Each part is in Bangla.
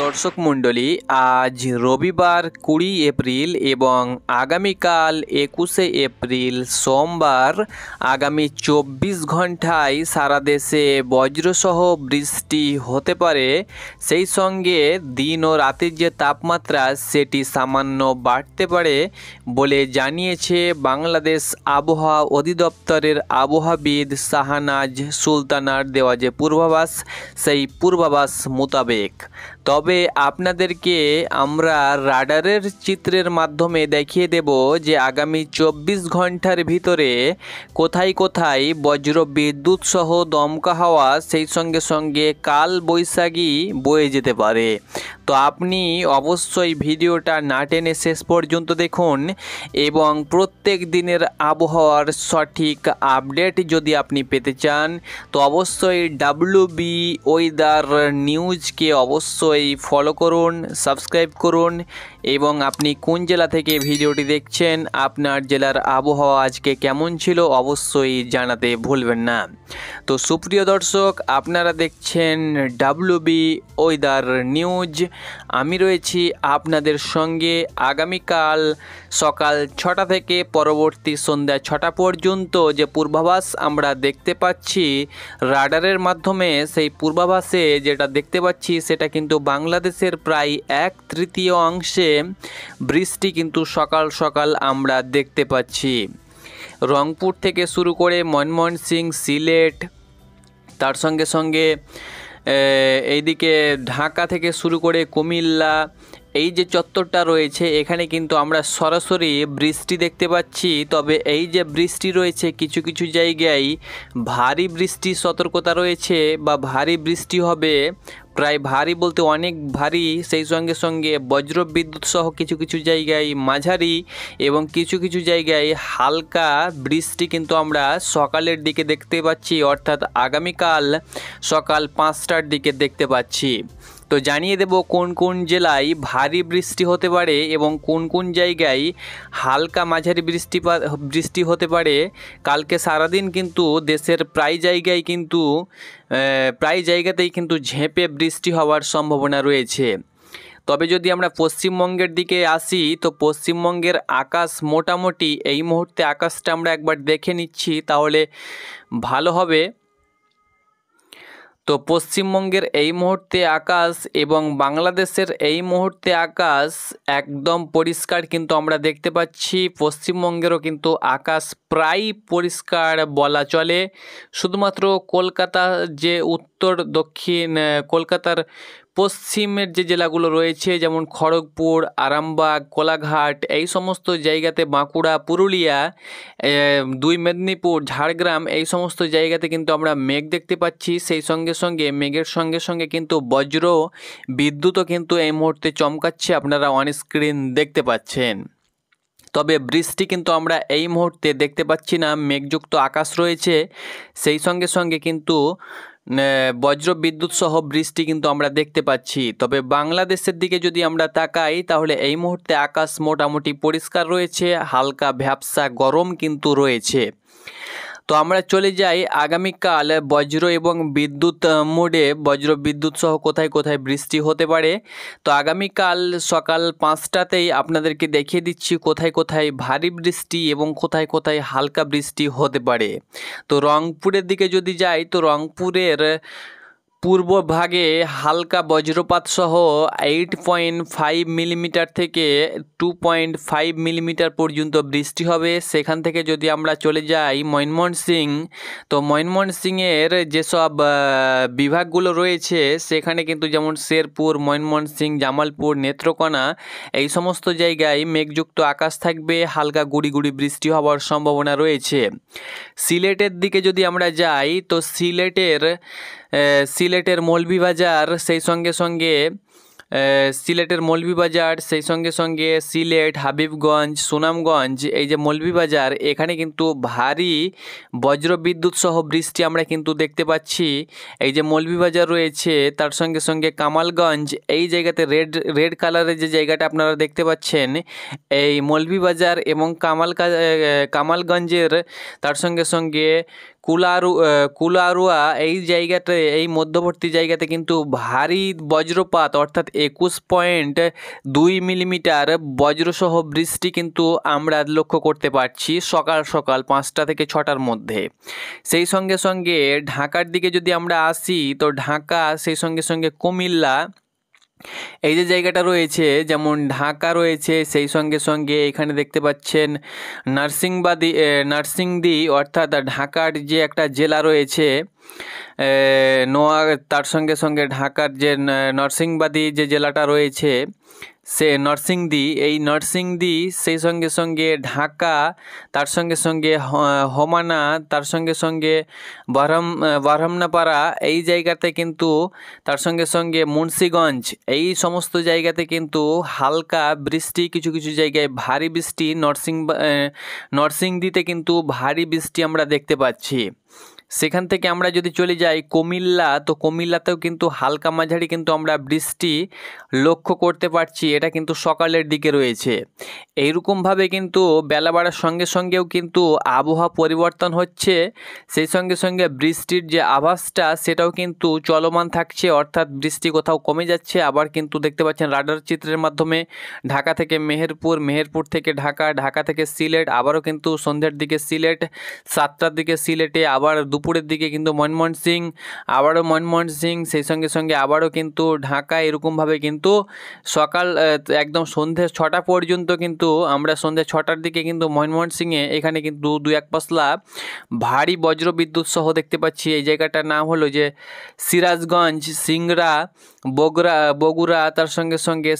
দর্শক মণ্ডলী, আজ রবিবার 20 এপ্রিল এবং আগামীকাল 21শে এপ্রিল সোমবার আগামী 24 ঘন্টায় সারা দেশে বজ্রসহ বৃষ্টি হতে পারে। সেই সঙ্গে দিন ও রাতের যে তাপমাত্রা সেটি সামান্য বাড়তে পারে বলে জানিয়েছে বাংলাদেশ আবহাওয়া অধিদপ্তরের আবহাওয়াবিদ শাহনাজ সুলতানার দেওয়া যে পূর্বাভাস, সেই পূর্বাভাস মোতাবেক। তবে আপনাদেরকে আমরা রাডারের চিত্রের মাধ্যমে দেখিয়ে দেব যে আগামী 24 ঘন্টার ভিতরে কোথায় কোথায় বজ্র বিদ্যুৎ সহ দমকা হাওয়া, সেই সঙ্গে সঙ্গে কাল বৈশাখী বয়ে যেতে পারে। তো আপনি অবশ্যই ভিডিওটা না টেনে শেষ পর্যন্ত দেখুন এবং প্রত্যেক দিনের আবহাওয়ার সঠিক আপডেট যদি আপনি পেতে চান তো অবশ্যই WB ওয়েদার নিউজকে অবশ্যই ফলো করুন, সাবস্ক্রাইব করুন এবং আপনি কোন জেলা থেকে ভিডিওটি দেখছেন, আপনার জেলার আবহাওয়া আজকে কেমন ছিল অবশ্যই জানাতে ভুলবেন না। তো সুপ্রিয় দর্শক, আপনারা দেখছেন WB ওয়েদার নিউজ। আমি রয়েছি আপনাদের সঙ্গে আগামীকাল সকাল 6টা থেকে পরবর্তী সন্ধ্যা 6টা পর্যন্ত যে পূর্বাভাস আমরা দেখতে পাচ্ছি রাডারের মাধ্যমে, সেই পূর্বাভাসে যেটা দেখতে পাচ্ছি সেটা কিন্তু বাংলাদেশের প্রায় 1/3 অংশে বৃষ্টি কিন্তু সকাল সকাল আমরা দেখতে পাচ্ছি। রংপুর থেকে শুরু করে ময়মনসিংহ, সিলেট, তার সঙ্গে সঙ্গে এইদিকে ঢাকা থেকে শুরু করে কুমিল্লা, এই যে চত্বরটা রয়েছে এখানে কিন্তু আমরা সরাসরি বৃষ্টি দেখতে পাচ্ছি। তবে এই যে বৃষ্টি রয়েছে কিছু কিছু জায়গায় ভারী বৃষ্টির সতর্কতা রয়েছে বা ভারী বৃষ্টি হবে, প্রায় ভারী বলতে অনেক ভারী, সেই সঙ্গে সঙ্গে বজ্র বিদ্যুৎ সহ কিছু কিছু জায়গায় মাঝারি এবং কিছু কিছু জায়গায় হালকা বৃষ্টি কিন্তু আমরা সকালের দিকে দেখতে পাচ্ছি, অর্থাৎ আগামীকাল সকাল 5টার দিকে দেখতে পাচ্ছি। তো জানিয়ে দেব কোন কোন জেলায় ভারী বৃষ্টি হতে পারে এবং কোন কোন জায়গায় হালকা মাঝারি বৃষ্টি হতে পারে। কালকে সারাদিন কিন্তু দেশের প্রায় জায়গাতেই কিন্তু ঝেঁপে বৃষ্টি হওয়ার সম্ভাবনা রয়েছে। তবে যদি আমরা পশ্চিমবঙ্গের দিকে আসি তো পশ্চিমবঙ্গের আকাশ মোটামুটি এই মুহূর্তে আকাশটা আমরা একবার দেখে নিচ্ছি তাহলে ভালো হবে। তো পশ্চিমবঙ্গের এই মুহূর্তে আকাশ এবং বাংলাদেশের এই মুহূর্তে আকাশ একদম পরিষ্কার কিন্তু আমরা দেখতে পাচ্ছি। পশ্চিমবঙ্গেরও কিন্তু আকাশ প্রায় পরিষ্কার বলা চলে। শুধুমাত্র কলকাতা যে উত্তর দক্ষিণ কলকাতার পশ্চিমের যে জেলাগুলো রয়েছে যেমন খড়গপুর, আরামবাগ, কোলাঘাট, এই সমস্ত জায়গাতে, বাঁকুড়া, পুরুলিয়া, 2 মেদিনীপুর, ঝাড়গ্রাম, এই সমস্ত জায়গাতে কিন্তু আমরা মেঘ দেখতে পাচ্ছি। সেই সঙ্গে সঙ্গে মেঘের সঙ্গে সঙ্গে কিন্তু বজ্র বিদ্যুৎও কিন্তু এই মুহূর্তে চমকাচ্ছে, আপনারা অন স্ক্রিন দেখতে পাচ্ছেন। তবে বৃষ্টি কিন্তু আমরা এই মুহূর্তে দেখতে পাচ্ছি না, মেঘযুক্ত আকাশ রয়েছে। সেই সঙ্গে সঙ্গে কিন্তু বজ্র বিদ্যুৎ সহ বৃষ্টি কিন্তু আমরা দেখতে পাচ্ছি। তবে বাংলাদেশের দিকে যদি আমরা তাকাই তাহলে এই মুহূর্তে আকাশ মোটামুটি পরিষ্কার রয়েছে, হালকা ভ্যাপসা গরম কিন্তু রয়েছে। তো আমরা চলে যাই আগামীকাল বজ্র এবং বিদ্যুৎ মোডে, বজ্র বিদ্যুৎ সহ কোথায় কোথায় বৃষ্টি হতে পারে। তো আগামীকাল সকাল 5টাতেই আপনাদেরকে দেখিয়ে দিচ্ছি কোথায় কোথায় ভারী বৃষ্টি এবং কোথায় কোথায় হালকা বৃষ্টি হতে পারে। তো রংপুরের দিকে যদি যাই তো রংপুরের পূর্ব ভাগে হালকা বজ্রপাত সহ 8.5 মিলিমিটার থেকে 2.5 মিলিমিটার পর্যন্ত বৃষ্টি হবে। সেখান থেকে যদি আমরা চলে যাই ময়মনসিংহ, তো ময়মনসিংহের যেসব বিভাগগুলো রয়েছে সেখানে কিন্তু যেমন শেরপুর, ময়মনসিংহ, জামালপুর, নেত্রকোনা, এই সমস্ত জায়গায় মেঘযুক্ত আকাশ থাকবে, হালকা গুড়ি গুড়ি বৃষ্টি হওয়ার সম্ভাবনা রয়েছে। সিলেটের দিকে যদি আমরা যাই তো সিলেটের মৌলভীবাজার, সেই সঙ্গে সঙ্গে সিলেট, হাবিবগঞ্জ, সুনামগঞ্জ, এই যে মৌলভীবাজার, এখানে কিন্তু ভারী বজ্র বিদ্যুৎ সহ বৃষ্টি আমরা কিন্তু দেখতে পাচ্ছি। এই যে মৌলভীবাজার রয়েছে, তার সঙ্গে সঙ্গে কামালগঞ্জ, এই জায়গাতে রেড কালারের যে জায়গাটা আপনারা দেখতে পাচ্ছেন, এই মৌলভীবাজার এবং কামালগঞ্জের, তার সঙ্গে সঙ্গে কুলারুয়া এই জায়গাতে, এই মধ্যবর্তী জায়গাতে কিন্তু ভারী বজ্রপাত অর্থাৎ 21.2 মিলিমিটার বজ্রসহ বৃষ্টি কিন্তু আমরা লক্ষ্য করতে পারছি সকাল সকাল 5টা থেকে 6টার মধ্যে। সেই সঙ্গে সঙ্গে ঢাকার দিকে যদি আমরা আসি তো ঢাকা, সেই সঙ্গে সঙ্গে কুমিল্লা, এই যে জায়গাটা রয়েছে, যেমন ঢাকা রয়েছে, সেই সঙ্গে সঙ্গে এখানে দেখতে পাচ্ছেন নার্সিংদী অর্থাৎ ঢাকার যে একটা জেলা রয়েছে তার সঙ্গে সঙ্গে ঢাকার যে নরসিংবাদী যে জেলাটা রয়েছে সে নরসিংদী, এই নরসিংদী, সেই সঙ্গে সঙ্গে ঢাকা, তার সঙ্গে সঙ্গে হোমানা, তার সঙ্গে সঙ্গে বারহামনাপাড়া এই জায়গাতে কিন্তু, তার সঙ্গে সঙ্গে মুন্সিগঞ্জ, এই সমস্ত জায়গাতে কিন্তু হালকা বৃষ্টি, কিছু কিছু জায়গায় ভারী বৃষ্টি, নরসিংদীতে কিন্তু ভারী বৃষ্টি আমরা দেখতে পাচ্ছি। সেখান থেকে আমরা যদি চলে যাই কুমিল্লা, তো কুমিল্লাতেও কিন্তু হালকা মাঝারি কিন্তু আমরা বৃষ্টি লক্ষ্য করতে পারছি, এটা কিন্তু সকালের দিকে রয়েছে। এইরকমভাবে কিন্তু বেলা বাড়ার সঙ্গে সঙ্গেও কিন্তু আবহাওয়া পরিবর্তন হচ্ছে, সেই সঙ্গে সঙ্গে বৃষ্টির যে আভাসটা সেটাও কিন্তু চলমান থাকছে, অর্থাৎ বৃষ্টি কোথাও কমে যাচ্ছে, আবার কিন্তু দেখতে পাচ্ছেন রাডার চিত্রের মাধ্যমে ঢাকা থেকে মেহেরপুর, মেহেরপুর থেকে ঢাকা, ঢাকা থেকে সিলেট, আবারও কিন্তু সন্ধ্যের দিকে সিলেট, 7টার দিকে সিলেটে, আবার দুপুরের দিকে কিন্তু ময়মনসিং, আবারও ময়মনসিং, সেই সঙ্গে সঙ্গে আবারও কিন্তু ঢাকা, এরকমভাবে কিন্তু সকাল একদম সন্ধ্যে 6টা পর্যন্ত কিন্তু আমরা সন্ধ্যে 6টার দিকে কিন্তু ময়মনসিংয়ে এখানে কিন্তু 2-1 পশলা ভারী বজ্র বিদ্যুৎ সহ দেখতে পাচ্ছি। এই জায়গাটার নাম হলো যে সিরাজগঞ্জ, সিংড়া, বগুড়া, তার সঙ্গে সঙ্গে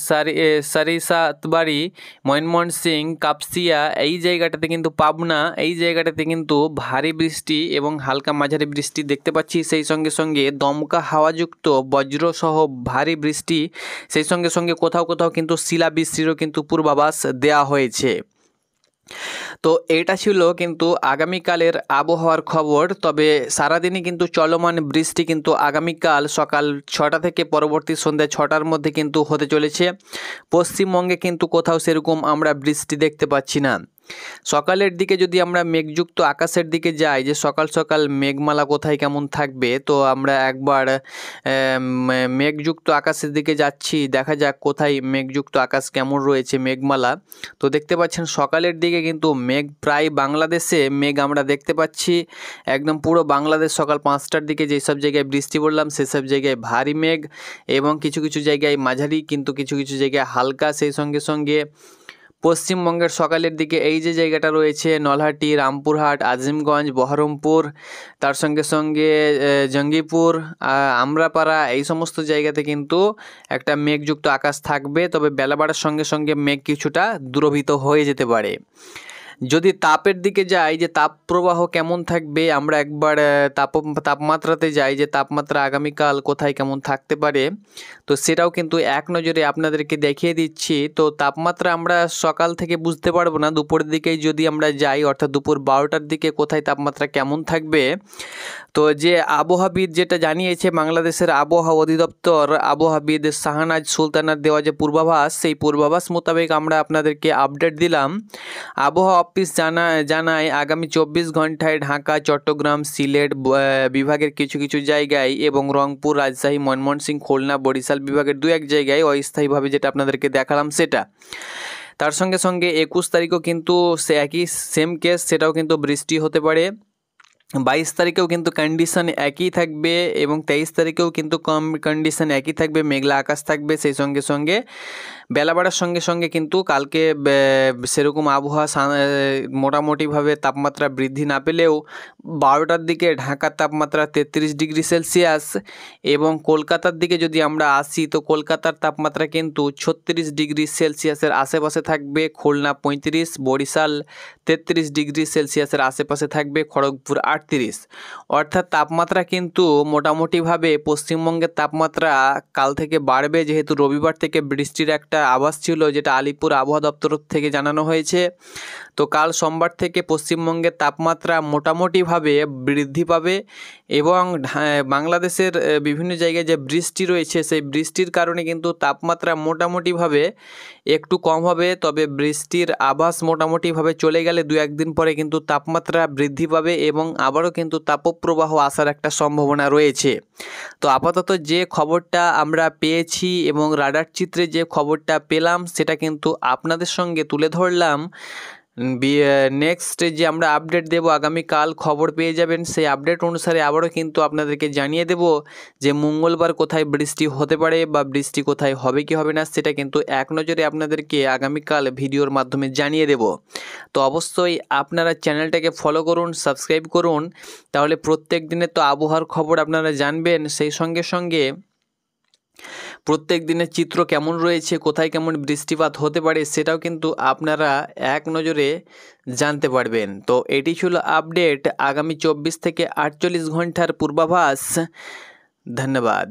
সারিসাতবাড়ি, ময়মনসিং, কাপসিয়া, এই জায়গাটাতে কিন্তু পাবনা, এই জায়গাটাতে কিন্তু ভারী বৃষ্টি এবং হালকা মাঝারি বৃষ্টি দেখতে পাচ্ছি। সেই সঙ্গে সঙ্গে দমকা হাওয়াযুক্ত বজ্রসহ ভারী বৃষ্টি, সেই সঙ্গে সঙ্গে কোথাও কোথাও কিন্তু শিলাবৃষ্টিরও কিন্তু পূর্বাভাস দেওয়া হয়েছে। তো এটা ছিল কিন্তু আগামীকালের আবহাওয়ার খবর। তবে সারাদিনই কিন্তু চলমান বৃষ্টি কিন্তু আগামীকাল সকাল 6টা থেকে পরবর্তী সন্ধ্যা 6টার মধ্যে কিন্তু হতে চলেছে। পশ্চিমবঙ্গে কিন্তু কোথাও সেরকম আমরা বৃষ্টি দেখতে পাচ্ছি না। সকালের দিকে যদি আমরা মেঘযুক্ত আকাশের দিকে যাই, যে সকাল সকাল মেঘমালা কোথায় কেমন থাকবে, তো আমরা একবার মেঘযুক্ত আকাশের দিকে যাচ্ছি, দেখা যাক কোথায় মেঘযুক্ত আকাশ কেমন রয়েছে, মেঘমালা। তো দেখতে পাচ্ছেন সকালের দিকে কিন্তু মেঘ প্রায় বাংলাদেশে মেঘ আমরা দেখতে পাচ্ছি, একদম পুরো বাংলাদেশ সকাল 5টার দিকে যেসব জায়গায় বৃষ্টি বললাম সেসব জায়গায় ভারী মেঘ এবং কিছু কিছু জায়গায় মাঝারি, কিন্তু কিছু কিছু জায়গায় হালকা। সেই সঙ্গে সঙ্গে পশ্চিমবঙ্গের সকালের দিকে এই যে জায়গাটা রয়েছে নলহাটি, রামপুরহাট, আজিমগঞ্জ, বহরমপুর, তার সঙ্গে সঙ্গে জঙ্গিপুর, আমরাপাড়া, এই সমস্ত জায়গাতে কিন্তু একটা মেঘযুক্ত আকাশ থাকবে। তবে বেলা বাড়ার সঙ্গে সঙ্গে মেঘ কিছুটা দূরভীত হয়ে যেতে পারে। যদি তাপের দিকে যাই, যে তাপ প্রবাহ কেমন থাকবে, আমরা একবার তাপমাত্রাতে যাই, যে তাপমাত্রা আগামীকাল কোথায় কেমন থাকতে পারে, তো সেটাও কিন্তু এক নজরে আপনাদেরকে দেখিয়ে দিচ্ছি। তো তাপমাত্রা আমরা সকাল থেকে বুঝতে পারবো না, দুপুরের দিকেই যদি আমরা যাই, অর্থাৎ দুপুর 12টার দিকে কোথায় তাপমাত্রা কেমন থাকবে। তো যে আবহাওয়াবিদ যেটা জানিয়েছে, বাংলাদেশের আবহাওয়া অধিদপ্তর আবহাওয়াবিদ শাহনাজ সুলতানার দেওয়া যে পূর্বাভাস, সেই পূর্বাভাস মোতাবেক আমরা আপনাদেরকে আপডেট দিলাম। আবহাওয়া অফিস জানায় আগামী 24 ঘন্টায় ঢাকা, চট্টগ্রাম, সিলেট বিভাগের কিছু কিছু জায়গায় এবং রংপুর, রাজশাহী, ময়মনসিংহ, খুলনা, বরিশাল বিভাগের 2-1 জায়গায় অস্থায়ীভাবে, যেটা আপনাদেরকে দেখালাম সেটা। তার সঙ্গে সঙ্গে 21 তারিখও কিন্তু সে একই সেম কেস, সেটাও কিন্তু বৃষ্টি হতে পারে। 22 তারিখেও কিন্তু কন্ডিশন একই থাকবে এবং 23 তারিখেও কিন্তু কন্ডিশন একই থাকবে, মেঘলা আকাশ থাকবে। সেই সঙ্গে সঙ্গে বেলা বাড়ার সঙ্গে সঙ্গে কিন্তু কালকে সেরকম আবহাওয়া মোটামুটিভাবে তাপমাত্রা বৃদ্ধি না পেলেও 12টার দিকে ঢাকার তাপমাত্রা 33 ডিগ্রি সেলসিয়াস এবং কলকাতার দিকে যদি আমরা আসি, তো কলকাতার তাপমাত্রা কিন্তু 36 ডিগ্রি সেলসিয়াসের আশেপাশে থাকবে, খুলনা 35, বরিশাল 33 ডিগ্রি সেলসিয়াসের আশেপাশে থাকবে, খড়গপুর 38। অর্থাৎ তাপমাত্রা কিন্তু মোটামুটিভাবে পশ্চিমবঙ্গের তাপমাত্রা কাল থেকে বাড়বে, যেহেতু রবিবার থেকে বৃষ্টির একটা আভাস ছিল, যেটা আলিপুর আবহাওয়া দপ্তর থেকে জানানো হয়েছে। তো কাল সোমবার থেকে পশ্চিমবঙ্গের তাপমাত্রা মোটামুটিভাবে বৃদ্ধি পাবে এবং বাংলাদেশের বিভিন্ন জায়গায় যে বৃষ্টি রয়েছে সেই বৃষ্টির কারণে কিন্তু তাপমাত্রা মোটামুটিভাবে একটু কম হবে, তবে বৃষ্টির আভাস মোটামুটিভাবে চলে গেলে 2-1 দিন পরে কিন্তু তাপমাত্রা বৃদ্ধি পাবে এবং আবারও কিন্তু তাপপ্রবাহ আসার একটা সম্ভাবনা রয়েছে। তো আপাতত যে খবরটা আমরা পেয়েছি এবং রাডার চিত্রে যে খবরটা পেলাম সেটা কিন্তু আপনাদের সঙ্গে তুলে ধরলাম। নেক্সট যে আমরা আপডেট দেব আগামীকাল খবর পেয়ে যাবেন, সেই আপডেট অনুসারে আবারও কিন্তু আপনাদেরকে জানিয়ে দেব যে মঙ্গলবার কোথায় বৃষ্টি হতে পারে বা বৃষ্টি কোথায় হবে কি হবে না, সেটা কিন্তু এক নজরে আপনাদেরকে আগামীকাল ভিডিওর মাধ্যমে জানিয়ে দেব। তো অবশ্যই আপনারা চ্যানেলটাকে ফলো করুন, সাবস্ক্রাইব করুন, তাহলে প্রত্যেক দিনের তো আবহাওয়ার খবর আপনারা জানবেন। সেই সঙ্গে সঙ্গে প্রত্যেক দিনের চিত্র কেমন রয়েছে, কোথায় কেমন বৃষ্টিপাত হতে পারে সেটাও কিন্তু আপনারা এক নজরে জানতে পারবেন। তো এটি ছিল আপডেট আগামী 24 থেকে 48 ঘন্টার পূর্বাভাস। ধন্যবাদ।